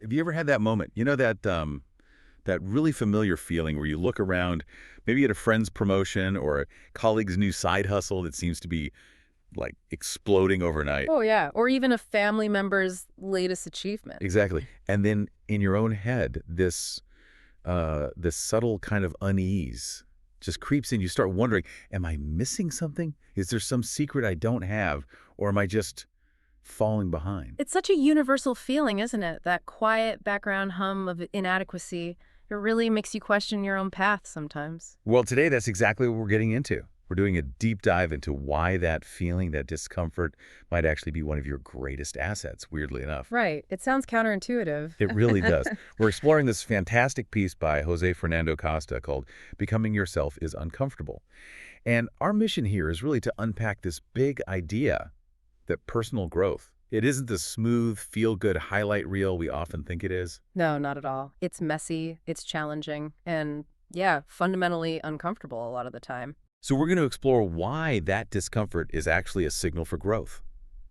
Have you ever had that moment? You know that really familiar feeling where you look around, maybe at a friend's promotion or a colleague's new side hustle that seems to be like exploding overnight. Oh, yeah. Or even a family member's latest achievement. Exactly. And then in your own head, this subtle kind of unease just creeps in. You start wondering, am I missing something? Is there some secret I don't have? Or am I just falling behind? It's such a universal feeling, isn't it? That quiet background hum of inadequacy. It really makes you question your own path sometimes. Well, today that's exactly what we're getting into. We're doing a deep dive into why that feeling, that discomfort, might actually be one of your greatest assets, weirdly enough. Right. It sounds counterintuitive. It really does. We're exploring this fantastic piece by Jose Fernando Costa called Becoming Yourself is Uncomfortable. And our mission here is really to unpack this big idea that personal growth, it isn't the smooth, feel-good highlight reel we often think it is. No, not at all. It's messy, it's challenging, and yeah, fundamentally uncomfortable a lot of the time. So we're going to explore why that discomfort is actually a signal for growth,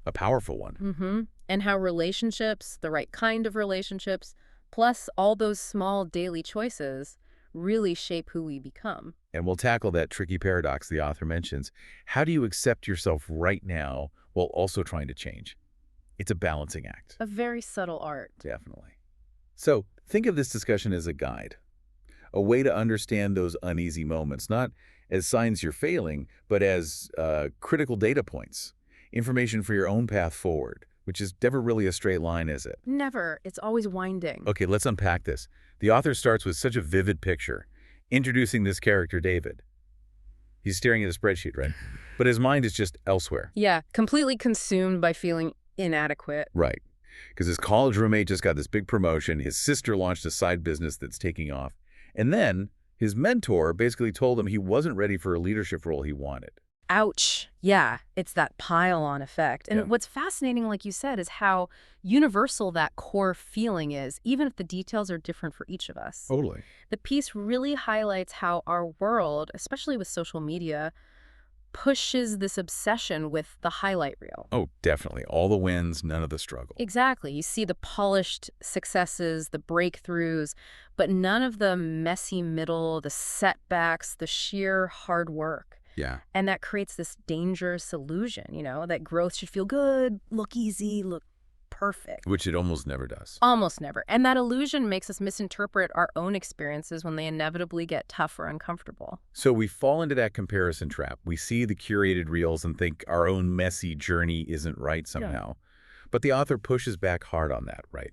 a powerful one. And how relationships, the right kind of relationships, plus all those small daily choices really shape who we become. And we'll tackle that tricky paradox the author mentions. How do you accept yourself right now while also trying to change? It's a balancing act. A very subtle art. Definitely. So think of this discussion as a guide, a way to understand those uneasy moments, not as signs you're failing, but as critical data points, information for your own path forward, which is never really a straight line, is it? Never. It's always winding. Okay, let's unpack this. The author starts with such a vivid picture, introducing this character, David. He's staring at a spreadsheet, right? But his mind is just elsewhere. Yeah, completely consumed by feeling inadequate. Right. Because his college roommate just got this big promotion. His sister launched a side business that's taking off. And then his mentor basically told him he wasn't ready for a leadership role he wanted. Ouch. Yeah, it's that pile-on effect. And what's fascinating, like you said, is how universal that core feeling is, even if the details are different for each of us. Totally. The piece really highlights how our world, especially with social media, pushes this obsession with the highlight reel. Oh, definitely. All the wins, none of the struggle. Exactly. You see the polished successes, the breakthroughs, but none of the messy middle, the setbacks, the sheer hard work. Yeah. And that creates this dangerous illusion, that growth should feel good, look easy, look perfect. Which it almost never does. Almost never. And that illusion makes us misinterpret our own experiences when they inevitably get tough or uncomfortable. So we fall into that comparison trap. We see the curated reels and think our own messy journey isn't right somehow. Yeah. But the author pushes back hard on that, right?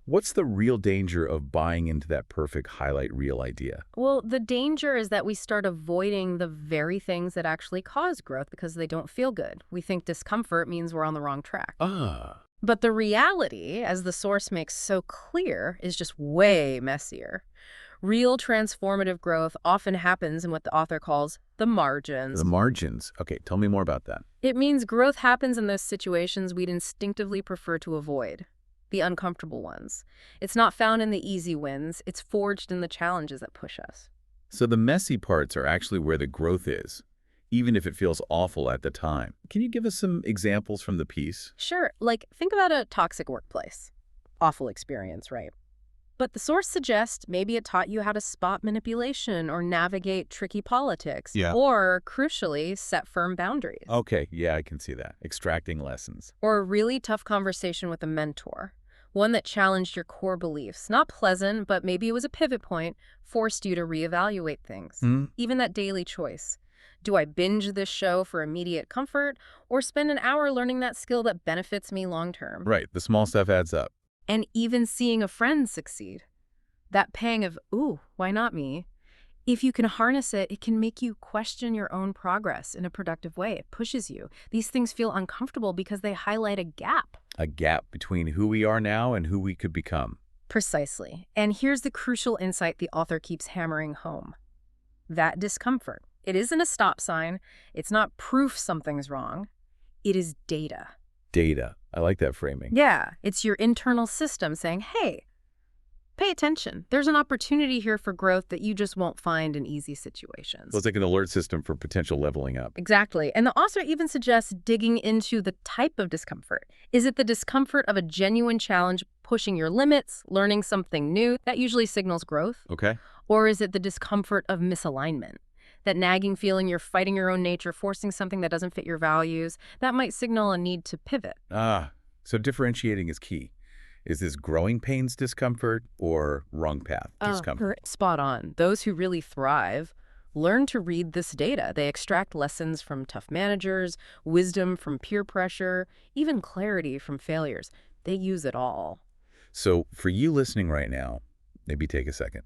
What's the real danger of buying into that perfect highlight reel idea? Well, the danger is that we start avoiding the very things that actually cause growth because they don't feel good. We think discomfort means we're on the wrong track. But the reality, as the source makes so clear, is just way messier. Real transformative growth often happens in what the author calls the margins. The margins. Okay, tell me more about that. It means growth happens in those situations we'd instinctively prefer to avoid, the uncomfortable ones. It's not found in the easy wins. It's forged in the challenges that push us. So the messy parts are actually where the growth is, even if it feels awful at the time. Can you give us some examples from the piece? Sure. Like, think about a toxic workplace. Awful experience, right? But the source suggests maybe it taught you how to spot manipulation or navigate tricky politics. Yeah. Or, crucially, set firm boundaries. Okay, yeah, I can see that. Extracting lessons. Or a really tough conversation with a mentor. One that challenged your core beliefs. Not pleasant, but maybe it was a pivot point, forced you to reevaluate things. Even that daily choice. Do I binge this show for immediate comfort or spend an hour learning that skill that benefits me long term? Right. The small stuff adds up. And even seeing a friend succeed. That pang of, ooh, why not me? If you can harness it, it can make you question your own progress in a productive way. It pushes you. These things feel uncomfortable because they highlight a gap. A gap between who we are now and who we could become. Precisely. And here's the crucial insight the author keeps hammering home. That discomfort. It isn't a stop sign. It's not proof something's wrong. It is data. Data. I like that framing. Yeah. It's your internal system saying, hey, pay attention. There's an opportunity here for growth that you just won't find in easy situations. So it's like an alert system for potential leveling up. Exactly. And the author even suggests digging into the type of discomfort. Is it the discomfort of a genuine challenge pushing your limits, learning something new? That usually signals growth. Okay. Or is it the discomfort of misalignment? That nagging feeling you're fighting your own nature, forcing something that doesn't fit your values? That might signal a need to pivot. So differentiating is key. Is this growing pains discomfort or wrong path discomfort? Spot on. Those who really thrive learn to read this data. They extract lessons from tough managers, wisdom from peer pressure, even clarity from failures. They use it all. So for you listening right now, maybe take a second.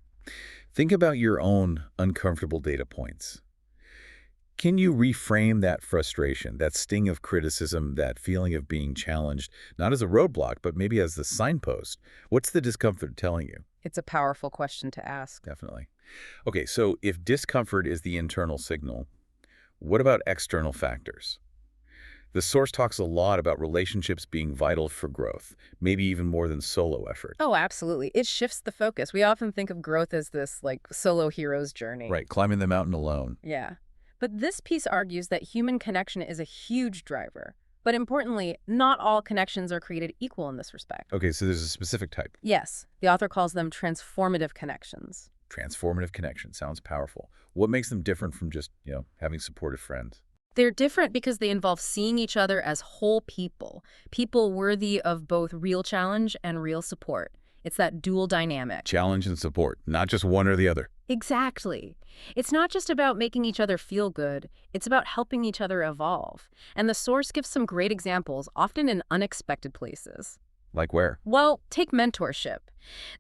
Think about your own uncomfortable data points. Can you reframe that frustration, that sting of criticism, that feeling of being challenged, not as a roadblock, but maybe as the signpost? What's the discomfort telling you? It's a powerful question to ask. Definitely. Okay, so if discomfort is the internal signal, what about external factors? The source talks a lot about relationships being vital for growth, maybe even more than solo effort. Oh, absolutely. It shifts the focus. We often think of growth as this, like, solo hero's journey. Right, climbing the mountain alone. Yeah. But this piece argues that human connection is a huge driver. But importantly, not all connections are created equal in this respect. Okay, so there's a specific type. Yes, the author calls them transformative connections. Transformative connection sounds powerful. What makes them different from just, having supportive friends? They're different because they involve seeing each other as whole people, people worthy of both real challenge and real support. It's that dual dynamic. Challenge and support, not just one or the other. Exactly. It's not just about making each other feel good, it's about helping each other evolve. And the source gives some great examples, often in unexpected places. Like where? Well, take mentorship.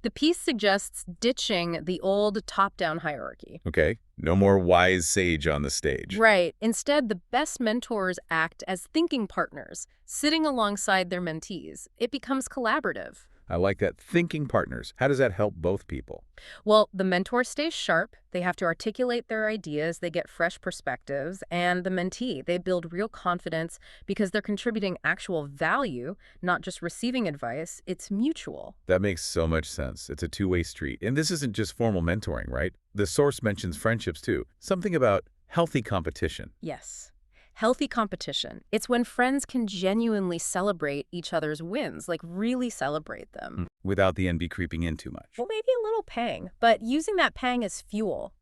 The piece suggests ditching the old top-down hierarchy. Okay, no more wise sage on the stage. Right. Instead, the best mentors act as thinking partners, sitting alongside their mentees. It becomes collaborative. I like that. Thinking partners. How does that help both people? Well, the mentor stays sharp. They have to articulate their ideas. They get fresh perspectives. And the mentee, they build real confidence because they're contributing actual value, not just receiving advice. It's mutual. That makes so much sense. It's a two-way street. And this isn't just formal mentoring, right? The source mentions friendships too. Something about healthy competition. Yes. Healthy competition. It's when friends can genuinely celebrate each other's wins, like really celebrate them. Without the envy creeping in too much. Well, maybe a little pang, but using that pang as fuel.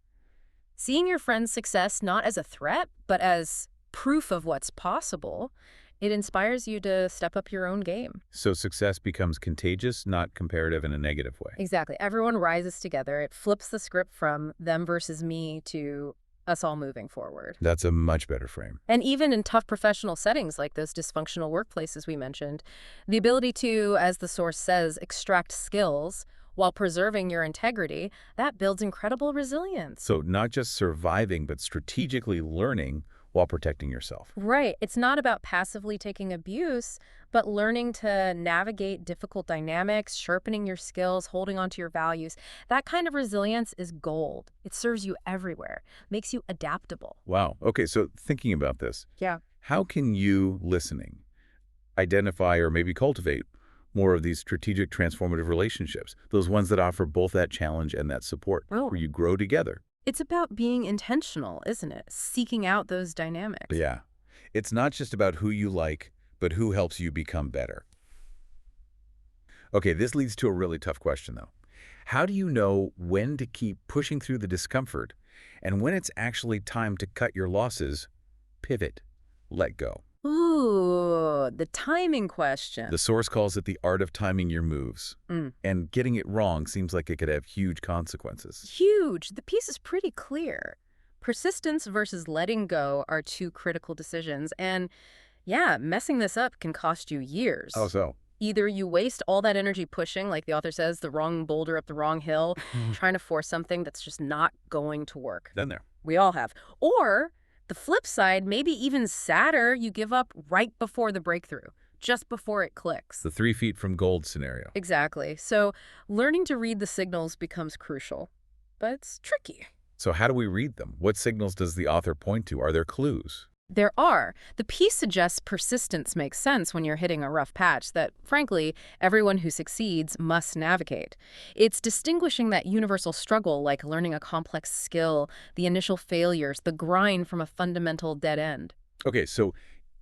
Seeing your friend's success not as a threat, but as proof of what's possible, it inspires you to step up your own game. So success becomes contagious, not comparative in a negative way. Exactly. Everyone rises together. It flips the script from them versus me to us all moving forward. That's a much better frame. And even in tough professional settings like those dysfunctional workplaces we mentioned, the ability to, as the source says, extract skills while preserving your integrity, that builds incredible resilience. So not just surviving, but strategically learning while protecting yourself. Right. It's not about passively taking abuse, but learning to navigate difficult dynamics, sharpening your skills, holding on to your values. That kind of resilience is gold. It serves you everywhere, makes you adaptable. Wow. Okay, so thinking about this, Yeah. how can you, listening, identify or maybe cultivate more of these strategic transformative relationships, those ones that offer both that challenge and that support, Well, where you grow together? it's about being intentional, isn't it? Seeking out those dynamics. Yeah. It's not just about who you like, but who helps you become better. Okay, this leads to a really tough question, though. How do you know when to keep pushing through the discomfort and when it's actually time to cut your losses, pivot, let go? Ooh, the timing question. The source calls it the art of timing your moves. Mm. And getting it wrong seems like it could have huge consequences. Huge. The piece is pretty clear. Persistence versus letting go are two critical decisions. And yeah, messing this up can cost you years. How so? Either you waste all that energy pushing, like the author says, the wrong boulder up the wrong hill, trying to force something that's just not going to work. Done there. We all have. Or the flip side, maybe even sadder, you give up right before the breakthrough, just before it clicks. The 3 feet from gold scenario. Exactly. So learning to read the signals becomes crucial, but it's tricky. So how do we read them? What signals does the author point to? Are there clues? There are. The piece suggests persistence makes sense when you're hitting a rough patch that, frankly, everyone who succeeds must navigate. It's distinguishing that universal struggle, like learning a complex skill, the initial failures, the grind from a fundamental dead end. Okay, so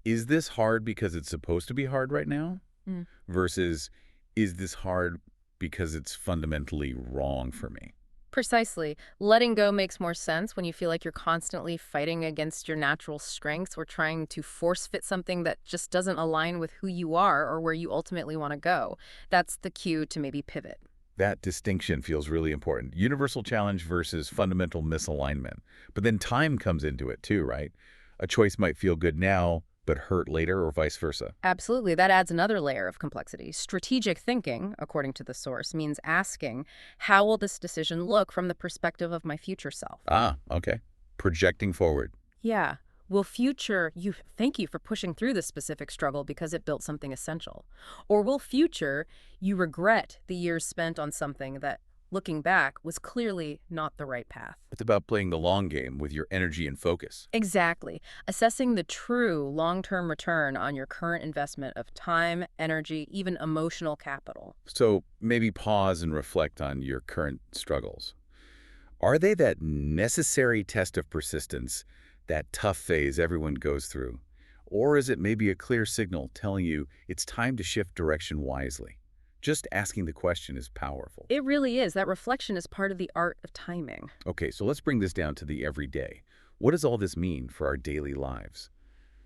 is this hard because it's supposed to be hard right now? Mm. Versus is this hard because it's fundamentally wrong for me? Precisely. Letting go makes more sense when you feel like you're constantly fighting against your natural strengths or trying to force fit something that just doesn't align with who you are or where you ultimately want to go. That's the cue to maybe pivot. That distinction feels really important. Universal challenge versus fundamental misalignment. But then time comes into it too, right? A choice might feel good now, but hurt later, or vice versa. Absolutely. That adds another layer of complexity. Strategic thinking, according to the source, means asking, how will this decision look from the perspective of my future self? Ah, okay. Projecting forward. Yeah. Will future you thank you for pushing through this specific struggle because it built something essential? Or will future you regret the years spent on something that, looking back, was clearly not the right path? It's about playing the long game with your energy and focus. Exactly. Assessing the true long-term return on your current investment of time, energy, even emotional capital. So maybe pause and reflect on your current struggles. Are they that necessary test of persistence, that tough phase everyone goes through? Or is it maybe a clear signal telling you it's time to shift direction wisely? Just asking the question is powerful. It really is. That reflection is part of the art of timing. Okay, so let's bring this down to the everyday. What does all this mean for our daily lives?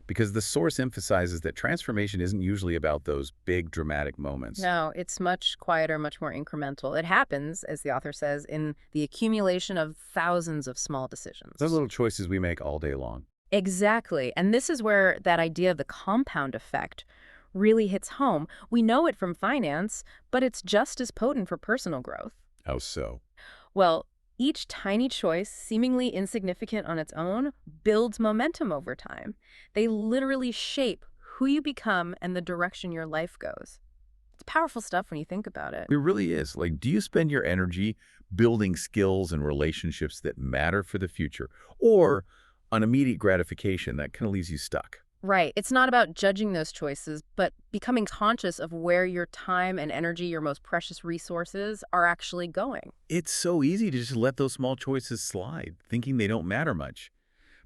Because the source emphasizes that transformation isn't usually about those big dramatic moments. No, it's much quieter, much more incremental. It happens, as the author says, in the accumulation of thousands of small decisions. Those little choices we make all day long. Exactly. And this is where that idea of the compound effect really hits home. We know it from finance, but it's just as potent for personal growth. How so? Well, each tiny choice, seemingly insignificant on its own, builds momentum over time. They literally shape who you become and the direction your life goes. It's powerful stuff when you think about it. It really is. Like, do you spend your energy building skills and relationships that matter for the future, or on immediate gratification that kind of leaves you stuck? Right. It's not about judging those choices, but becoming conscious of where your time and energy, your most precious resources, are actually going. It's so easy to just let those small choices slide, thinking they don't matter much.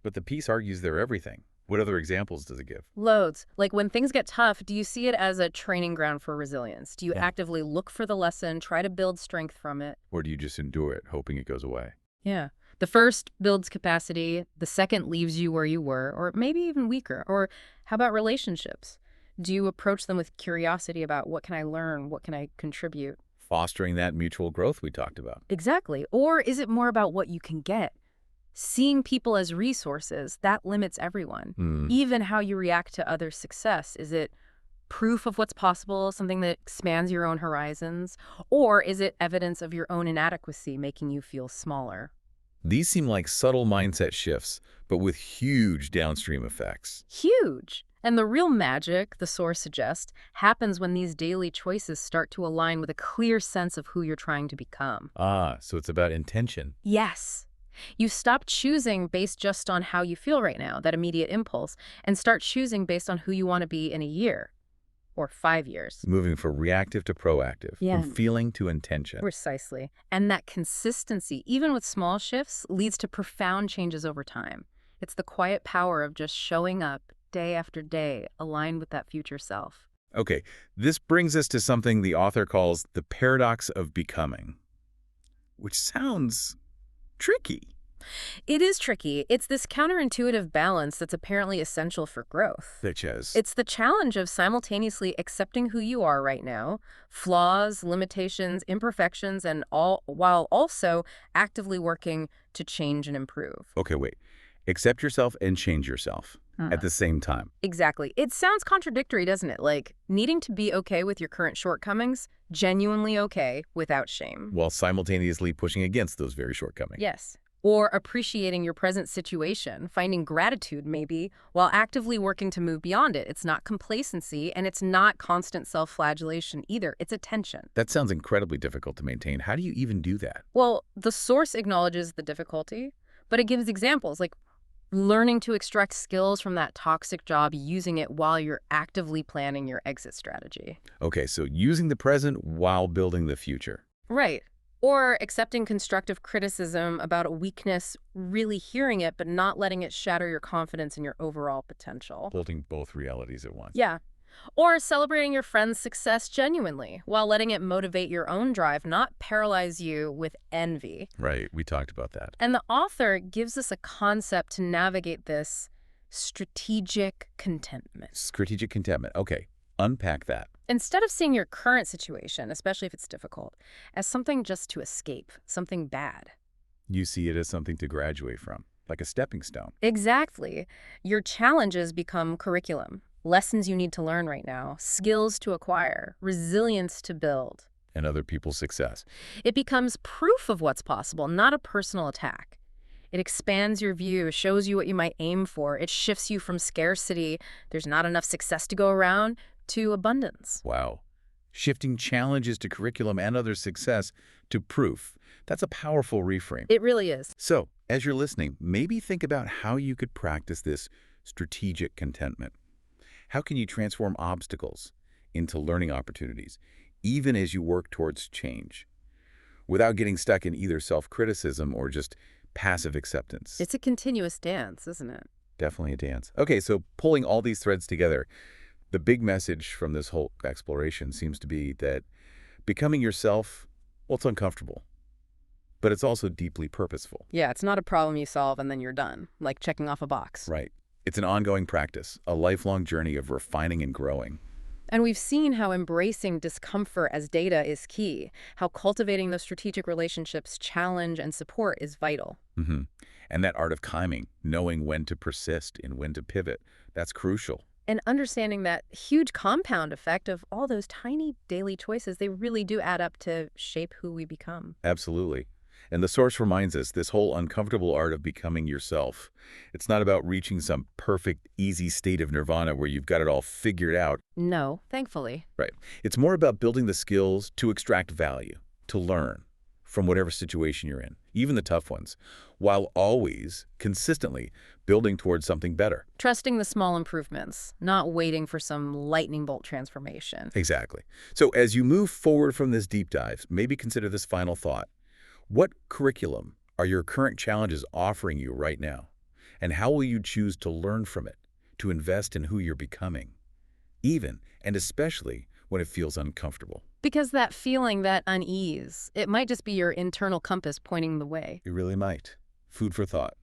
But the piece argues they're everything. What other examples does it give? Loads. Like when things get tough, do you see it as a training ground for resilience? Do you actively look for the lesson, try to build strength from it? Or do you just endure it, hoping it goes away? Yeah. The first builds capacity, the second leaves you where you were, or maybe even weaker. Or how about relationships? Do you approach them with curiosity about what can I learn, what can I contribute? Fostering that mutual growth we talked about. Exactly. Or is it more about what you can get? Seeing people as resources, that limits everyone. Even how you react to other success. Is it proof of what's possible, something that expands your own horizons? Or is it evidence of your own inadequacy making you feel smaller? These seem like subtle mindset shifts, but with huge downstream effects. Huge. And the real magic, the source suggests, happens when these daily choices start to align with a clear sense of who you're trying to become. Ah, so it's about intention. Yes. You stop choosing based just on how you feel right now, that immediate impulse, and start choosing based on who you want to be in a year or 5 years. Moving from reactive to proactive, Yeah. from feeling to intention. Precisely. And that consistency, even with small shifts, leads to profound changes over time. It's the quiet power of just showing up day after day, aligned with that future self. Okay, this brings us to something the author calls the paradox of becoming, which sounds tricky. It is tricky. It's this counterintuitive balance that's apparently essential for growth. Such as, It's the challenge of simultaneously accepting who you are right now, flaws, limitations, imperfections, and all while also actively working to change and improve. okay, wait, accept yourself and change yourself at the same time. Exactly. It sounds contradictory, doesn't it? Like needing to be okay with your current shortcomings, genuinely okay without shame. While simultaneously pushing against those very shortcomings. Yes. Or appreciating your present situation, finding gratitude maybe, while actively working to move beyond it. It's not complacency, and it's not constant self-flagellation either. It's attention. That sounds incredibly difficult to maintain. How do you even do that? Well, the source acknowledges the difficulty, but it gives examples, like learning to extract skills from that toxic job, using it while you're actively planning your exit strategy. Okay, so using the present while building the future. Right. Or accepting constructive criticism about a weakness, really hearing it, but not letting it shatter your confidence in your overall potential. Holding both realities at once. Yeah. Or celebrating your friend's success genuinely while letting it motivate your own drive, not paralyze you with envy. Right, we talked about that. And the author gives us a concept to navigate this: strategic contentment. Strategic contentment. Okay, unpack that. Instead of seeing your current situation, especially if it's difficult, as something just to escape, something bad. You see it as something to graduate from, like a stepping stone. Exactly. Your challenges become curriculum, lessons you need to learn right now, skills to acquire, resilience to build. And other people's success. It becomes proof of what's possible, not a personal attack. It expands your view, shows you what you might aim for. It shifts you from scarcity, there's not enough success to go around, to abundance. Wow. Shifting challenges to curriculum and other success to proof. That's a powerful reframe. It really is. So, as you're listening, maybe think about how you could practice this strategic contentment. How can you transform obstacles into learning opportunities, even as you work towards change, without getting stuck in either self-criticism or just passive acceptance? It's a continuous dance, isn't it? Definitely a dance. Okay, so pulling all these threads together, the big message from this whole exploration seems to be that becoming yourself, well, it's uncomfortable, but it's also deeply purposeful. Yeah, it's not a problem you solve and then you're done, like checking off a box. Right. It's an ongoing practice, a lifelong journey of refining and growing. And we've seen how embracing discomfort as data is key, how cultivating those strategic relationships, challenge, and support is vital. Mm-hmm. And that art of timing, knowing when to persist and when to pivot, that's crucial. And understanding that huge compound effect of all those tiny daily choices, they really do add up to shape who we become. Absolutely. And the source reminds us this whole uncomfortable art of becoming yourself. It's not about reaching some perfect, easy state of nirvana where you've got it all figured out. No, thankfully. Right. It's more about building the skills to extract value, to learn from whatever situation you're in, even the tough ones, while always, consistently, building towards something better. Trusting the small improvements, not waiting for some lightning bolt transformation. Exactly. So as you move forward from this deep dive, maybe consider this final thought. What curriculum are your current challenges offering you right now? And how will you choose to learn from it, to invest in who you're becoming, even and especially when it feels uncomfortable? Because that feeling, that unease, it might just be your internal compass pointing the way. It really might. Food for thought.